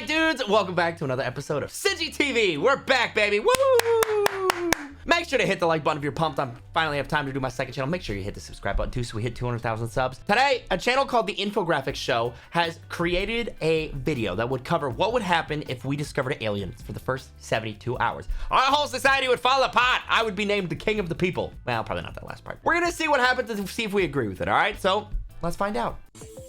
right, dudes, welcome back to another episode of SigilsTV. We're back, baby. Woo! Make sure to hit the like button if you're pumped. I finally have time to do my second channel. Make sure you hit the subscribe button too so we hit 200,000 subs. Today, a channel called The Infographics Show has created a video that would cover what would happen if we discovered aliens for the first 72 hours. Our whole society would fall apart. I would be named the king of the people. Well, probably not that last part. We're gonna see what happens and see if we agree with it, all right? So, let's find out.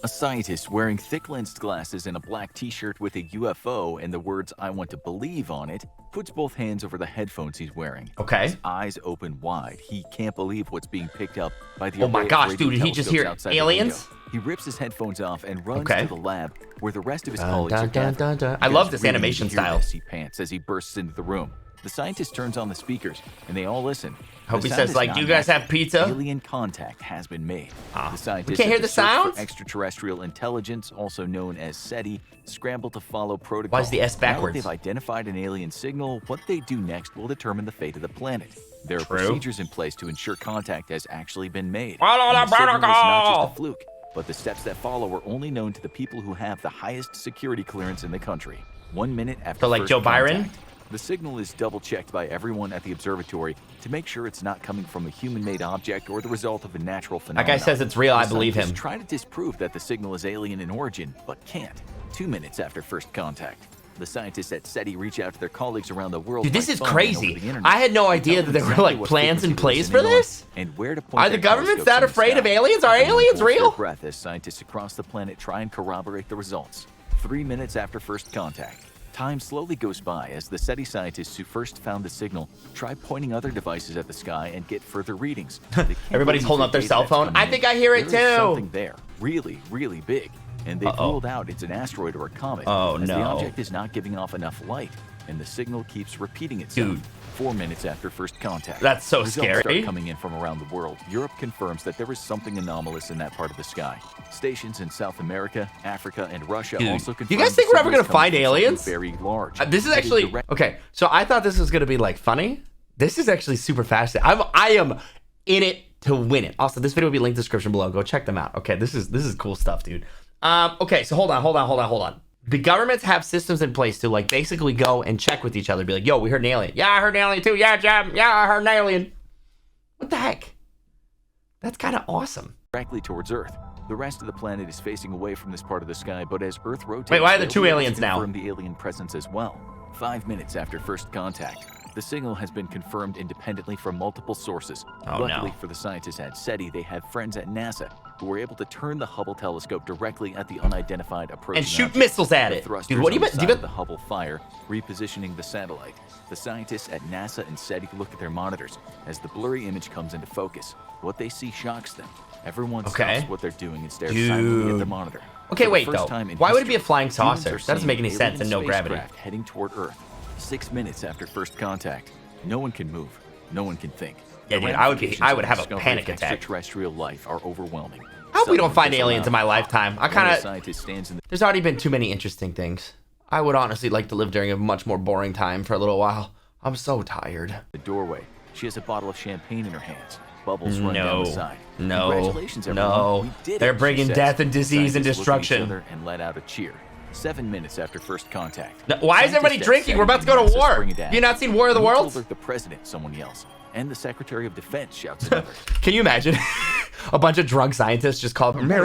A scientist wearing thick-lensed glasses and a black t-shirt with a UFO and the words "I want to believe" on it puts both hands over the headphones he's wearing. Okay. His eyes open wide. He can't believe what's being picked up by the Oh my gosh, dude, did he just hear aliens? He rips his headphones off and runs to the lab where the rest of his colleagues are dun, gathered. dun. I love this animation style. He pants as he bursts into the room. The scientist turns on the speakers and they all listen. Hope he says, like, do you guys have pizza? Alien contact has been made. The scientists we can't hear the sounds? Extraterrestrial intelligence, also known as SETI, scramble to follow protocol. Why is the S backwards? Now that they've identified an alien signal, what they do next will determine the fate of the planet. There are procedures in place to ensure contact has actually been made. Follow the protocol! It's not just a fluke, but the steps that follow are only known to the people who have the highest security clearance in the country. 1 minute after So, like first Joe Byron? contact, the signal is double-checked by everyone at the observatory to make sure it's not coming from a human-made object or the result of a natural phenomenon. That guy says it's real, I believe him. Try to disprove that the signal is alien in origin, but can't. 2 minutes after first contact, the scientists at SETI reach out to their colleagues around the world. Dude, this is crazy. I had no idea that there were like plans in place for this. And where to point Are the governments that afraid of aliens? Are aliens real? Breath as scientists across the planet try and corroborate the results. 3 minutes after first contact. Time slowly goes by as the SETI scientists who first found the signal try pointing other devices at the sky and get further readings. Everybody's holding up their cell phone. I think I hear it too. There's something there, really, really big, and they've ruled out it's an asteroid or a comet. Oh as no! The object is not giving off enough light, and the signal keeps repeating itself. Dude. 4 minutes after first contact. That's so results scary. Start coming in from around the world. Europe confirms that there is something anomalous in that part of the sky. Stations in South America, Africa, and Russia also confirm. You guys think we're ever gonna find aliens? Very large. This is actually okay. So I thought this was gonna be like funny. This is actually super fascinating. I am in it to win it. Also, this video will be linked in the description below. Go check them out. Okay, this is cool stuff, dude. Okay, so hold on. The governments have systems in place to like basically go and check with each other. Be like, yo, we heard an alien. Yeah, I heard an alien too. Yeah, I heard an alien. What the heck? That's kind of awesome. Directly towards Earth. The rest of the planet is facing away from this part of the sky, but as Earth rotates, wait, why are there two aliens now? Confirm the alien presence as well. 5 minutes after first contact. The signal has been confirmed independently from multiple sources. Luckily for the scientists at SETI, they have friends at NASA who were able to turn the Hubble telescope directly at the unidentified approach and shoot missiles at it. Dude, what do you mean? The Hubble fire, repositioning the satellite. The scientists at NASA and SETI look at their monitors as the blurry image comes into focus. What they see shocks them. Everyone stops what they're doing and stares silently at their monitor. Okay, wait though. Why would it be a flying saucer? That doesn't make any sense and no gravity. Heading toward Earth. 6 minutes after first contact. No one can move. No one can think. Yeah, dude, I would have a panic attack. Extraterrestrial life are overwhelming. I hope we don't find aliens in my lifetime. There's already been too many interesting things. I would honestly like to live during a much more boring time for a little while. I'm so tired. The doorway. She has a bottle of champagne in her hands. Bubbles run down the side. Congratulations, everyone. They're bringing death and disease and destruction. And let out a cheer. 7 minutes after first contact. Now, why is everybody drinking? We're about to go to war. Have you not seen War of the Worlds? The president, someone yells. And the Secretary of Defense shouts another. Can you imagine? A bunch of drunk scientists just call them. They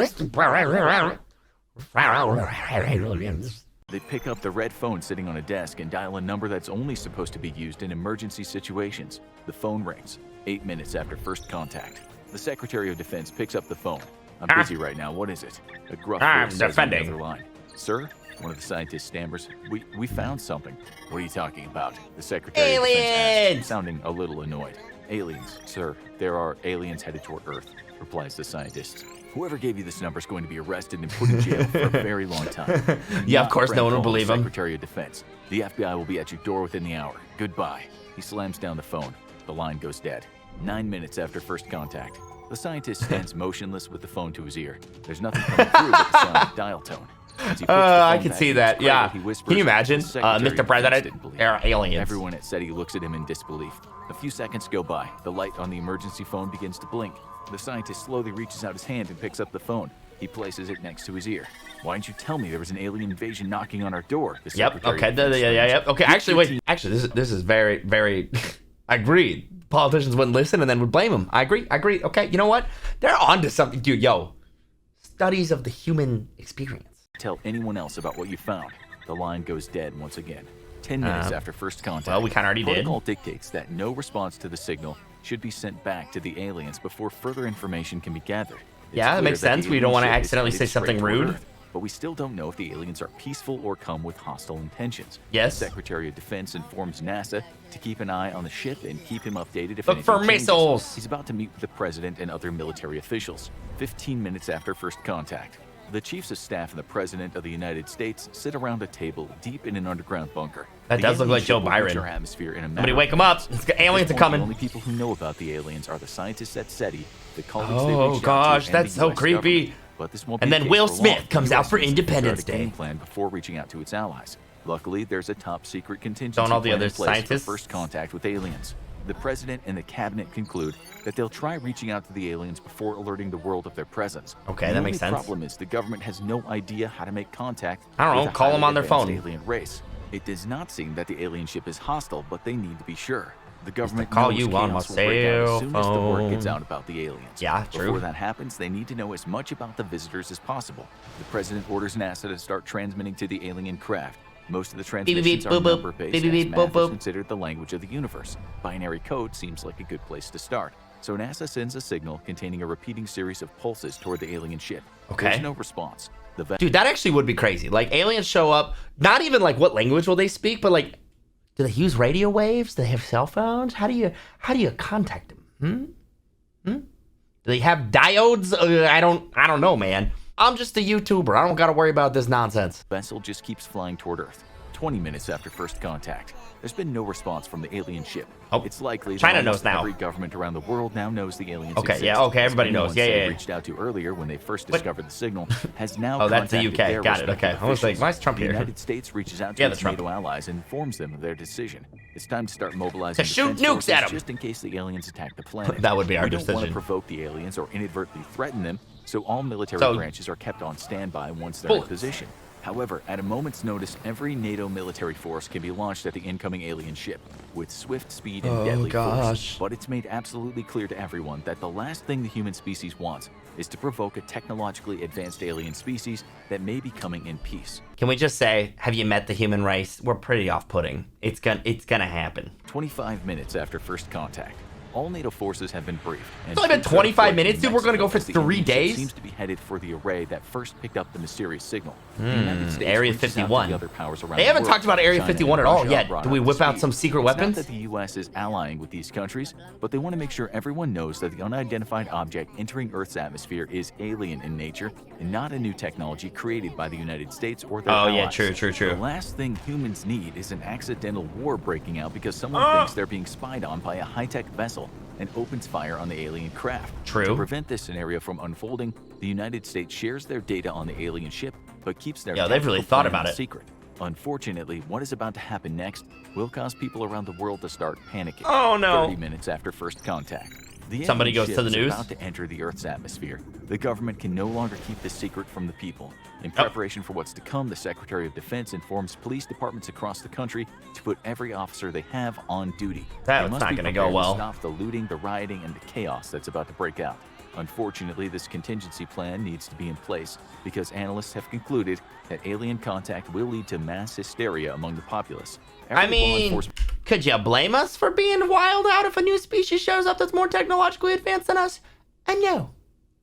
pick up the red phone sitting on a desk and dial a number that's only supposed to be used in emergency situations. The phone rings. 8 minutes after first contact. The Secretary of Defense picks up the phone. I'm busy right now. What is it? A gruff voice says on the other line. Sir? One of the scientists stammers. We found something. What are you talking about? The Secretary of Defense asks, sounding a little annoyed. Aliens, sir. There are aliens headed toward Earth, replies the scientist. Whoever gave you this number is going to be arrested and put in jail for a very long time. Yeah, of course, no one will believe him. Secretary of Defense. The FBI will be at your door within the hour. Goodbye. He slams down the phone. The line goes dead. 9 minutes after first contact. The scientist stands motionless with the phone to his ear. There's nothing coming through but the sound of dial tone. I can see that. Yeah. Can you imagine? Mr. President, there are aliens. Everyone at SETI looks at him in disbelief. A few seconds go by. The light on the emergency phone begins to blink. The scientist slowly reaches out his hand and picks up the phone. He places it next to his ear. Why didn't you tell me there was an alien invasion knocking on our door? The Yep. Secretary Okay. of Defense Yep. Okay. Actually, wait. Actually, this is very, very. I agree. Politicians wouldn't listen and then would blame them. I agree. Okay. You know what? They're onto something, dude. Yo, studies of the human experience. Tell anyone else about what you found. The line goes dead once again. 10 minutes after first contact. Well, we kind of already did. Protocol dictates that no response to the signal should be sent back to the aliens before further information can be gathered. Yeah, that makes sense. We don't want to accidentally say something rude. But we still don't know if the aliens are peaceful or come with hostile intentions. Yes. The Secretary of Defense informs NASA to keep an eye on the ship and keep him updated if Look anything for changes. missiles. He's about to meet with the president and other military officials. 15 minutes after first contact, the chiefs of staff and the president of the United States sit around a table deep in an underground bunker. That The does look alien like Joe ship will reach Byron. our atmosphere in a Somebody matter wake of him up. minutes. Aliens are The coming. only people who know about the aliens are the scientists at SETI, the colleagues they Oh, reached out gosh, to, and that's the so US creepy. government. But this won't And be the then case Will for Smith long. comes The out US for needs to Independence start a game Day. plan before reaching out to its allies. Luckily, there's a top secret contingency Don't all the plan other in place scientists? for first contact with aliens. The president and the cabinet conclude that they'll try reaching out to the aliens before alerting the world of their presence. Okay, The that makes only sense. problem is the government has no idea how to make contact. I don't know, with a call them highly on their advanced phone. Alien race. It does not seem that the alien ship is hostile, but they need to be sure. The government call knows you on my chaos will break out as cell soon as the word gets phone. out about the aliens. Yeah, true. Before that happens, they need to know as much about the visitors as possible. The president orders NASA to start transmitting to the alien craft. Most of the transmissions are boop, boop. number-based, Beep, beep, as beep, math boop, is boop. considered the language of the universe. Binary code seems like a good place to start. So NASA sends a signal containing a repeating series of pulses toward the alien ship. Okay. There's no response. The Dude, that actually would be crazy. Like, aliens show up, not even like what language will they speak, but like, do they use radio waves? Do they have cell phones? How do you contact them? Do they have diodes? I don't know, man. I'm just a YouTuber. I don't got to worry about this nonsense. vessel just keeps flying toward Earth. 20 minutes after first contact, there's been no response from the alien ship. Oh, It's likely that China almost knows now. every government around the world now knows the aliens Okay, exist. yeah, okay, everybody knows. Anyone Yeah, they yeah. reached out to earlier when they first What? discovered the signal has now Oh, that's the contacted UK. their Got it, respective okay. I was like, officials. why is Trump the here? United States reaches out to Yeah, the its Trump. NATO allies and informs them of their decision. It's time to start mobilizing To shoot defense nukes forces at 'em. just in case the aliens attack the planet. That would be our we don't want decision. to provoke the aliens or inadvertently threaten them, so all military So- branches are kept on standby once they're in Bullets. position. However, at a moment's notice, every NATO military force can be launched at the incoming alien ship with swift speed and deadly force. But it's made absolutely clear to everyone that the last thing the human species wants is to provoke a technologically advanced alien species that may be coming in peace. Can we just say, have you met the human race? We're pretty off-putting. It's gonna happen. 25 minutes after first contact, all NATO forces have been briefed. and It's only been troops are 25 deployed minutes, to dude. We're gonna go Mexico for as the 3 alien ship days? Seems to be headed for the array that first picked up the mysterious signal. The United States Area reaches out to 51. the other powers around They the haven't world. talked about Area China 51 at and all Russia yet. brought Do we up whip to out speed. some secret It's weapons? Not that the U.S. is allying with these countries, but they want to make sure everyone knows that the unidentified object entering Earth's atmosphere is alien in nature and not a new technology created by the United States or their Oh, allies. yeah, true. The last thing humans need is an accidental war breaking out because someone thinks they're being spied on by a high-tech vessel and opens fire on the alien craft. True. To prevent this scenario from unfolding, the United States shares their data on the alien ship, but keeps their Yeah, they've really tactical thought plan about it. secret. Unfortunately, what is about to happen next will cause people around the world to start panicking. Oh, no. 30 minutes after first contact. The Somebody alien goes ship to the is news? about to enter the Earth's atmosphere. The government can no longer keep this secret from the people. In preparation for what's to come, the Secretary of Defense informs police departments across the country to put every officer they have on duty. That's They must not be gonna go prepared to well. Stop the looting, the rioting, and the chaos that's about to break out. Unfortunately, this contingency plan needs to be in place because analysts have concluded that alien contact will lead to mass hysteria among the populace. I Every law mean, enforcement could you blame us for being wild out if a new species shows up that's more technologically advanced than us? And no,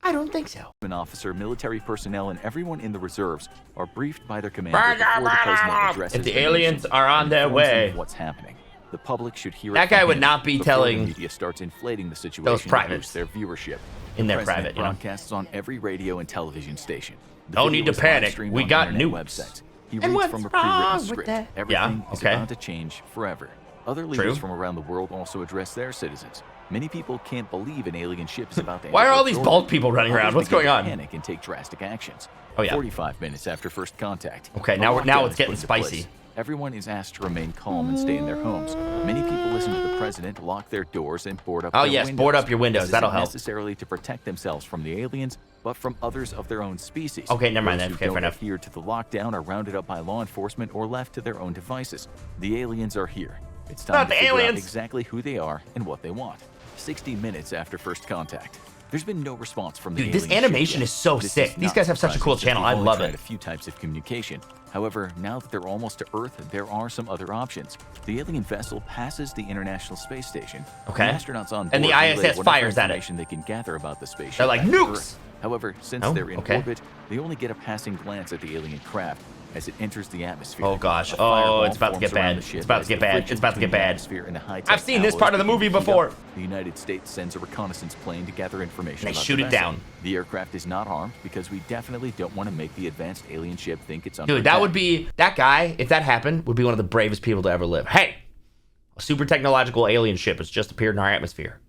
I don't think so. officer, military personnel, and everyone in the reserves are briefed by their commander before the president addresses If the the aliens nation are on and their informs them way. of what's happening. The public should hear That it from guy would him not be before telling the media starts inflating the situation those to privates boost their viewership. in The their president private, you know? broadcasts on every radio and television station. The No video need to is panic. live-streamed We on got internet nukes. websites. He And reads what's from a wrong pre-written with script. that? Everything Yeah, is okay. about to change forever. Other leaders True. from around the world also address their citizens. Many people can't believe an alien ship is about to Why enter are all their these orbit. bald people running around? Others What's begin going to on? Panic and take drastic actions. Oh, yeah. 45 minutes after first contact. Okay, a now lockdown it's is getting put into place. spicy. Everyone is asked to remain calm and stay in their homes. Many people listen to the president, lock their doors, and board up their windows. Board up your windows. This That'll isn't help. necessarily to protect themselves from the aliens, but from others of their own species. Okay, never mind then. Those Okay, who fair don't enough. adhere to the lockdown are rounded up by law enforcement or left to their own devices. The aliens are here. It's time Not to the figure out aliens. exactly who they are and what they want. 60 minutes after first contact. There's been no response from the Dude, this alien ship animation yet. is so This sick. is These not guys have such a cool surprising, channel. since I they've love only tried it. a few types of communication. However, now that they're almost to Earth, there are some other options. The alien vessel passes the International Space Station. Okay. The astronauts on board And the relay ISS whatever fires at it. information they can gather about the spaceship. They're like, back to nukes! Earth. However, since Oh, they're in okay. orbit, they only get a passing glance at the alien craft as it enters the atmosphere. Oh, gosh. A Oh, fireball it's about to get forms around bad. the ship It's about to as get the bad. friction It's about to get between the bad. atmosphere and the high-tech I've seen this alloys part of the begin to movie heat up. before. The United States sends a reconnaissance plane to gather information And they about shoot the it vessel. down. The aircraft is not armed because we definitely don't want to make the advanced alien ship think it's under Dude, that attack. would be, that guy, if that happened, would be one of the bravest people to ever live. Hey, a super technological alien ship has just appeared in our atmosphere.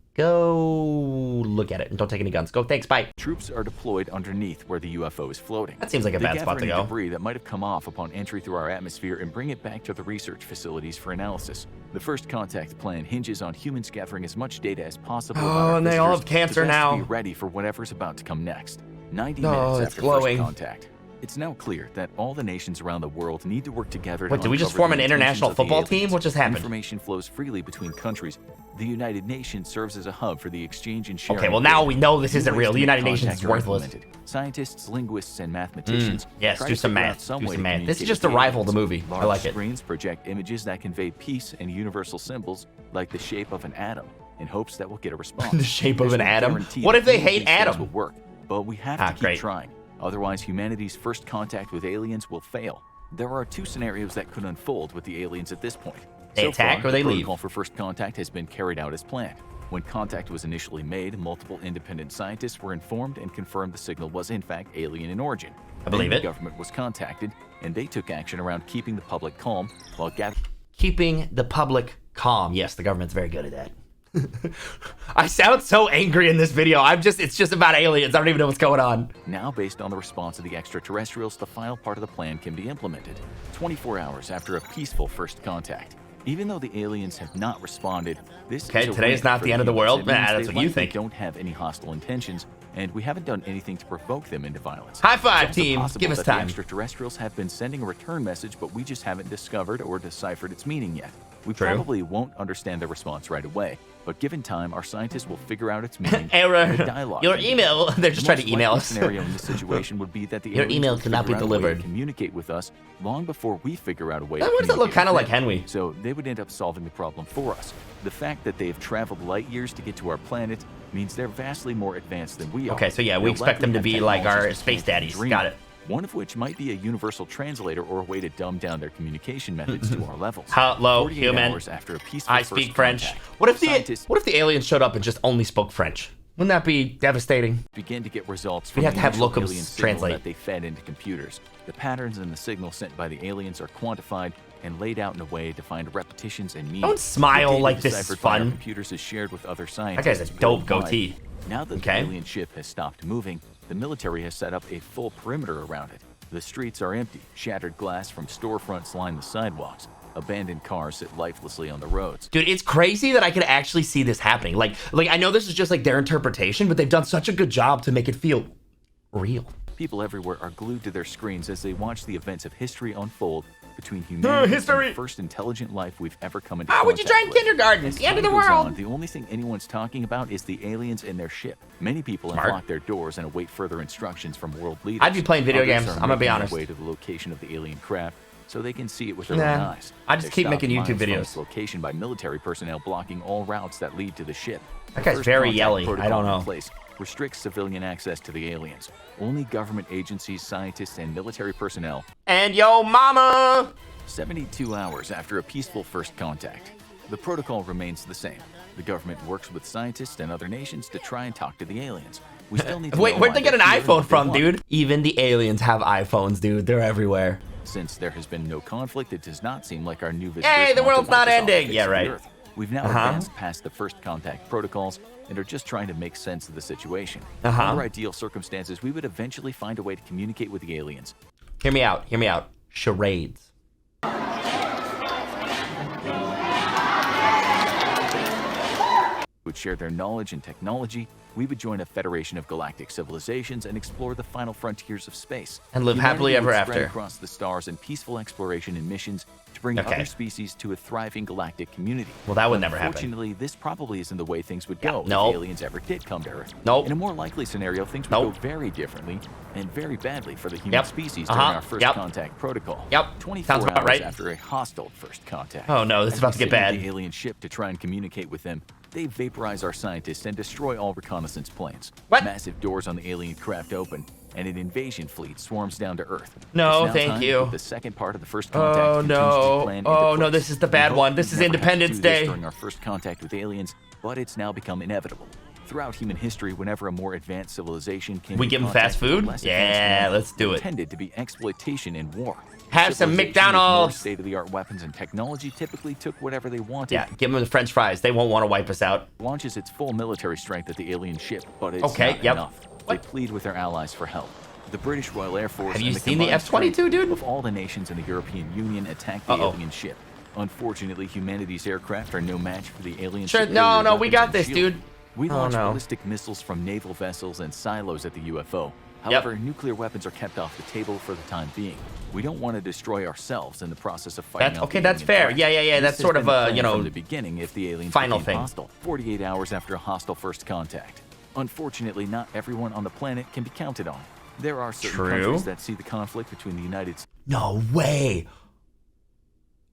Go look at it and don't take any guns. Go, thanks, bye. Troops are deployed underneath where the UFO is floating. That seems like a They bad gather spot to any go. debris that might have come off upon entry through our atmosphere and bring it back to the research facilities for analysis. The first contact plan hinges on humans gathering as much data as possible. about Oh, our and they all visitors have cancer to best now. Be ready for whatever's about to come next. 90 Oh, minutes it's after glowing. first contact. It's now clear that all the nations around the world need to work together. Wait, to did we just uncover form the an international intentions of the football team? aliens. What just happened? Information flows freely between countries. The United Nations serves as a hub for the exchange and sharing. Okay, well of now data. we know this New isn't ways real. to The make United Nations contact is are worthless. implemented. Scientists, linguists, and mathematicians Yes, try do to some figure out math. some Do way some to math. This is communicate just with to rival the aliens. movie. I Large like it. screens project images that convey peace and universal symbols like the shape of an atom in hopes that we'll get a response. The shape of There's an no atom? guarantee What that if they any of hate these things Adam? will work, but we have to keep great. trying. Otherwise, humanity's first contact with aliens will fail. There are two scenarios that could unfold with the aliens at this point. They So attack far, or they the leave. protocol for first contact has been carried out as planned. When contact was initially made, multiple independent scientists were informed and confirmed the signal was in fact alien in origin. I believe Then it. The government was contacted, and they took action around keeping the public calm while gathering. Keeping the public calm. Yes, the government's very good at that. I sound so angry in this video. It's just about aliens. I don't even know what's going on. Now, based on the response of the extraterrestrials, the final part of the plan can be implemented. 24 hours after a peaceful first contact. Even though the aliens have not responded, this Okay, is a today's win not for the end of the humans. world. It means Nah, that's they what you likely think. Don't have any hostile intentions, and we haven't done anything to provoke them into violence. High five, It's also team. possible Give us that time. The extraterrestrials have been sending a return message, but we just haven't discovered or deciphered its meaning yet. We True. probably won't understand their response right away, but given time, our scientists will figure out its meaning. Error. and a dialogue Your can begin. email. They're just The trying to most email likely us. scenario in this situation would be that the Your aliens email would cannot be figure out a way to delivered. communicate with us long before we figure out a way. Why to does it look communicate kind of with like them. Henry? So they would end up solving the problem for us. The fact that they have traveled light years to get to our planet means they're vastly more advanced than we are. Okay, so yeah, we They'll expect them likely to have be like our technologies we space can't even daddies. dream Got of, it. One of which might be a universal translator or a way to dumb down their communication methods to our levels. Hello, 48 human. hours after a peaceful I first speak French. contact, What if scientists the aliens showed up and just only spoke French? Wouldn't that be devastating? begin to get results We'd from have the to have initial locums alien signal translate. that they fed into computers. The patterns in the signal sent by the aliens are quantified and laid out in a way to find repetitions and meanings. Don't smile The data like this is deciphered by our fun. computers is shared with other That scientists. guy's a dope worldwide. goatee. Now that Okay. the alien ship has stopped moving, the military has set up a full perimeter around it. The streets are empty. Shattered glass from storefronts line the sidewalks. Abandoned cars sit lifelessly on the roads. Dude, it's crazy that I could actually see this happening. Like I know this is just like their interpretation, but they've done such a good job to make it feel real. People everywhere are glued to their screens as they watch the events of history unfold between humanity history. and the first intelligent life we've ever come into How would you contact try in with. kindergarten? As It's the end of the time goes world. on, the only thing anyone's talking about is the aliens in their ship. Many people Smart. have locked their doors and await further instructions from world leaders. I'd be playing video Others games, are I'm gonna be making their honest. way to the location of the alien craft so they can see it with their Nah, own eyes. I just They're keep stopped making YouTube miles from videos. its location by military personnel blocking all routes that lead to the ship. That The guy's first very contact yelly. I protocol don't in know. place restricts civilian access to the aliens. Only government agencies, scientists, and military personnel. And yo mama! 72 hours after a peaceful first contact. The protocol remains the same. The government works with scientists and other nations to try and talk to the aliens. We still need to Wait, know where'd why they get an they're here and iPhone what they from, want. dude? Even the aliens have iPhones, dude. They're everywhere. Since there has been no conflict, it does not seem like our new visitors Hey, the want to world's not wipe us off the ending. face Yeah, of the right. Earth. We've now advanced past the first contact protocols and are just trying to make sense of the situation. Under ideal circumstances, we would eventually find a way to communicate with the aliens. Hear me out. Hear me out. Charades. share their knowledge and technology, we would join a federation of galactic civilizations and explore the final frontiers of space. And live happily Humanity ever would spread after. across the stars in peaceful exploration and missions to bring Okay. other species to a thriving galactic community. Well, that would never happen. Unfortunately, this probably isn't the way things would Yeah, go nope. if aliens ever did come to Earth. Nope. In a more likely scenario, things would Nope. go very differently and very badly for the human Yep. species Uh-huh. during our first Yep. contact protocol. Yep. 24 Sounds about hours right. after a hostile first contact. Oh, no, this is As about we to get signal bad. the alien ship to try and communicate with them, they vaporize our scientists and destroy all reconnaissance planes. What? Massive doors on the alien craft open, and an invasion fleet swarms down to Earth. No, It's now thank time you. to put the second part of the first contact Oh, contingency no. plan into Oh, no, place. this is the We bad hoped one. we'd This is never have to Independence do this Day. during our first contact with aliens, but it's now become inevitable. Throughout human history, whenever a more advanced civilization came We in give 'em contact fast with a food? less Yeah, advanced one, let's do it. Tended to be exploitation and war. Have some Civilization with more McDonald's. state-of-the-art weapons and technology typically took whatever they wanted. Yeah, give them the French fries. They won't want to wipe us out. Launches its full military strength at the alien ship, but it's Okay, not yep. enough. What? They plead with their allies for help. The British Royal Air Force Have you and the seen the combined F-22, strength dude? of all the nations in the European Union attacked the Uh-oh. alien ship. Unfortunately, humanity's aircraft are no match for the alien Sure, superior no, we weapons got and this, shield. dude. We Oh, launched no. ballistic missiles from naval vessels and silos at the UFO. However, nuclear weapons are kept off the table for the time being. We don't want to destroy ourselves in the process of fighting That's off okay. the That's alien fair. threat. Yeah. This That's has sort been of the a, plan you know, from the beginning if the aliens final became thing. hostile. 48 hours after a hostile first contact. Unfortunately, not everyone on the planet can be counted on. There are certain True. countries that see the conflict between the United States No way.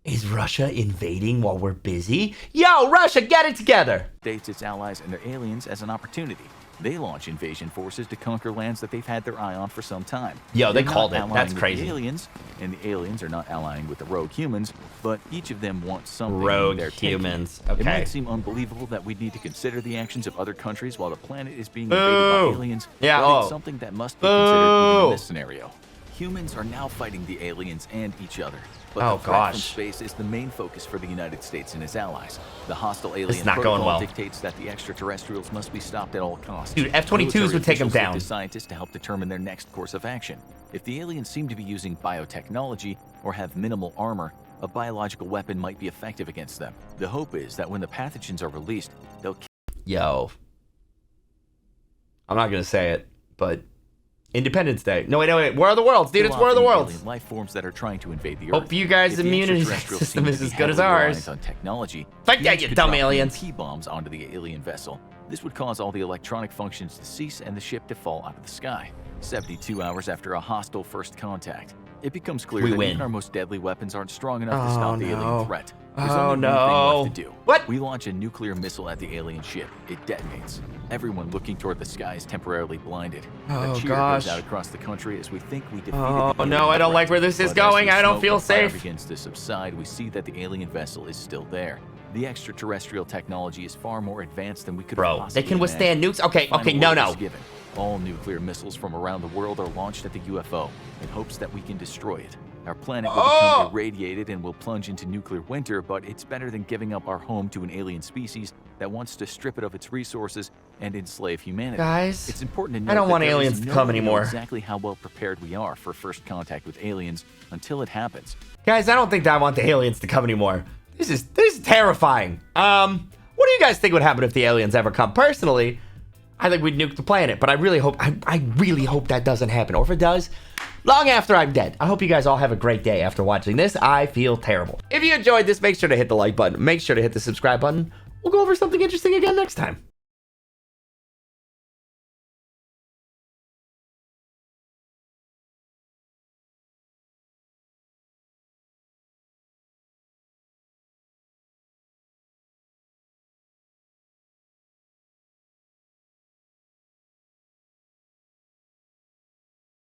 Is Russia invading while we're busy? Yo, Russia, get it together. its allies, and their aliens as an opportunity. They launch invasion forces to conquer lands that they've had their eye on for some time. Yo, they They're called not it. allying That's with crazy. The aliens, and the aliens are not allying with the rogue humans, but each of them wants something Rogue they're taking. humans. It Okay. might seem unbelievable that we need to consider the actions of other countries while the planet is being invaded Boo. by aliens, Yeah, but it's oh. something that must be considered even Boo. in this scenario. Humans are now fighting the aliens and each other. But Oh, the threat from gosh. space is the main focus for the United States and its allies. The hostile alien not going protocol well. dictates that the extraterrestrials must be stopped at all costs. Dude, F-22s Military would take 'em officials look down. to scientists to help determine their next course of action. If the aliens seem to be using biotechnology or have minimal armor, a biological weapon might be effective against them. The hope is that when the pathogens are released, they'll Yo. I'm not going to say it, but Independence Day. No, wait. War of the Worlds, dude. kill It's War of the off any Worlds. alien life forms that are trying to invade the Earth. Hope you guys' If the immunity extraterrestrials system seem is to be as good as heavily ours. reliant on technology, Fight that, humans you could dumb drop aliens. T-bombs onto the alien vessel. This would cause all the electronic functions to cease and the ship to fall out of the sky. 72 hours after a hostile first contact, it becomes clear We that win. even our most deadly weapons aren't strong enough to Oh, stop the no. alien threat. There's Oh, only no. one thing left to do. What? We launch a nuclear missile at the alien ship. It detonates. Everyone looking toward the sky is temporarily blinded. Oh, a cheer gosh. goes out across the country as we think we defeated Oh, the no, alien I don't threat. like where this is But as going. the I don't smoke feel of fire safe. begins to subside, we see that the alien vessel is still there. The extraterrestrial technology is far more advanced than we could have Bro, possibly they can withstand imagined. nukes? Okay, Final no, word no. is given. All nuclear missiles from around the world are launched at the UFO in hopes that we can destroy it. Our planet will become irradiated and will plunge into nuclear winter, but it's better than giving up our home to an alien species that wants to strip it of its resources and enslave humanity. Guys, It's important to note I don't that want there is aliens to no come way to know anymore. exactly how well prepared we are for first contact with aliens until it happens. Guys, I don't think that I want the aliens to come anymore. This is terrifying. What do you guys think would happen if the aliens ever come? Personally, I think we'd nuke the planet, but I really hope that doesn't happen. Or if it does, long after I'm dead. I hope you guys all have a great day after watching this. I feel terrible. If you enjoyed this, make sure to hit the like button. Make sure to hit the subscribe button. We'll go over something interesting again next time.